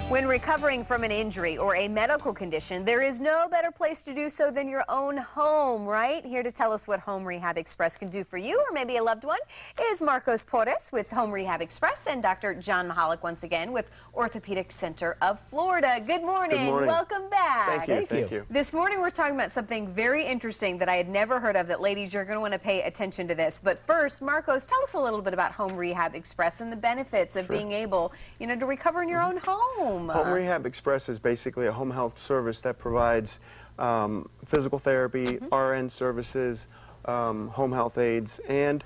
When recovering from an injury or a medical condition, there is no better place to do so than your own home, right? Here to tell us what Home Rehab Express can do for you or maybe a loved one is Marcos Porres with Home Rehab Express and Dr. John Mahalik once again with Orthopedic Center of Florida. Good morning. Good morning. Welcome back. Thank you. This morning we're talking about something very interesting that I had never heard of that, ladies, you're going to want to pay attention to this. But first, Marcos, tell us a little bit about Home Rehab Express and the benefits of being able, to recover in your own home. Home Rehab Express is basically a home health service that provides physical therapy, RN services, home health aides, and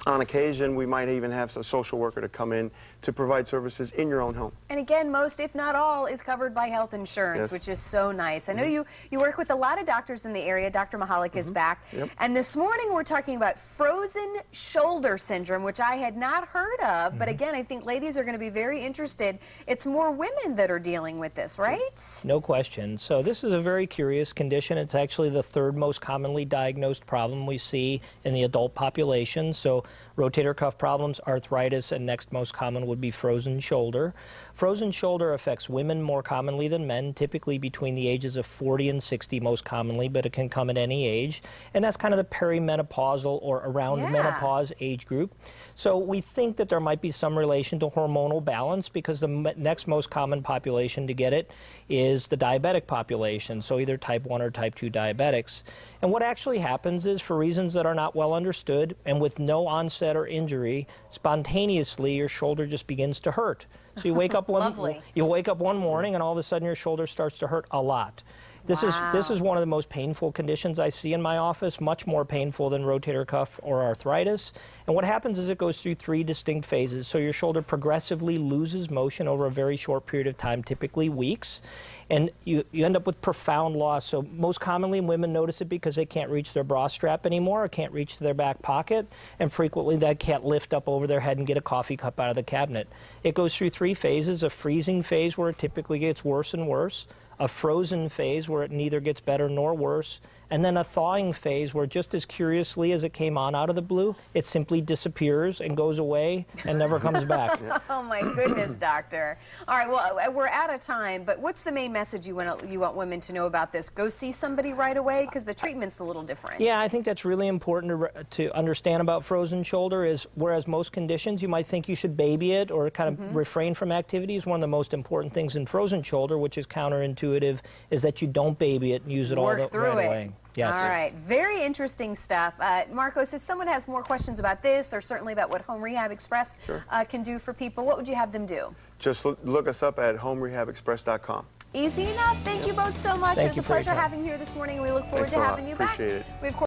on occasion we might even have a social worker to come in to provide services in your own home. And again, most, if not all, is covered by health insurance, Yes. which is so nice. I know you work with a lot of doctors in the area. Dr. Mahalik is back. Yep. And this morning we're talking about frozen shoulder syndrome, which I had not heard of. But again, I think ladies are going to be very interested. It's more women that are dealing with this, right? No question. So this is a very curious condition. It's actually the third most commonly diagnosed problem we see in the adult population. So rotator cuff problems, arthritis, and next most common would be frozen shoulder. Frozen shoulder affects women more commonly than men, typically between the ages of 40 and 60 most commonly, but it can come at any age. And that's kind of the perimenopausal or around menopause age group. So we think that there might be some relation to hormonal balance because the next most common population to get it is the diabetic population, so either type 1 or type 2 diabetics. And what actually happens is, for reasons that are not well understood and with no onset or injury, spontaneously your shoulder just begins to hurt. So you wake up one morning and all of a sudden your shoulder starts to hurt a lot. This is one of the most painful conditions I see in my office, much more painful than rotator cuff or arthritis. And what happens is it goes through three distinct phases. So your shoulder progressively loses motion over a very short period of time, typically weeks. And you end up with profound loss. So most commonly women notice it because they can't reach their bra strap anymore or can't reach their back pocket. And frequently they can't lift up over their head and get a coffee cup out of the cabinet. It goes through three phases: a freezing phase where it typically gets worse and worse, a frozen phase where it neither gets better nor worse, and then a thawing phase where, just as curiously as it came on out of the blue, it simply disappears and goes away and never comes back. Oh my goodness, doctor. All right, well, we're out of time, but what's the main message you want women to know about this? Go see somebody right away, because the treatment's a little different. Yeah, I think that's really important to understand about frozen shoulder is, whereas most conditions you might think you should baby it or kind of refrain from activities, one of the most important things in frozen shoulder, which is counterintuitive, is that you don't baby it and use it right away. Yes. All right. Very interesting stuff. Marcos, if someone has more questions about this or certainly about what Home Rehab Express can do for people, what would you have them do? Just look us up at homerehabexpress.com. Easy enough. Thank you both so much. It was a pleasure having you here this morning, and we look forward to having you back. Appreciate it. We, of course,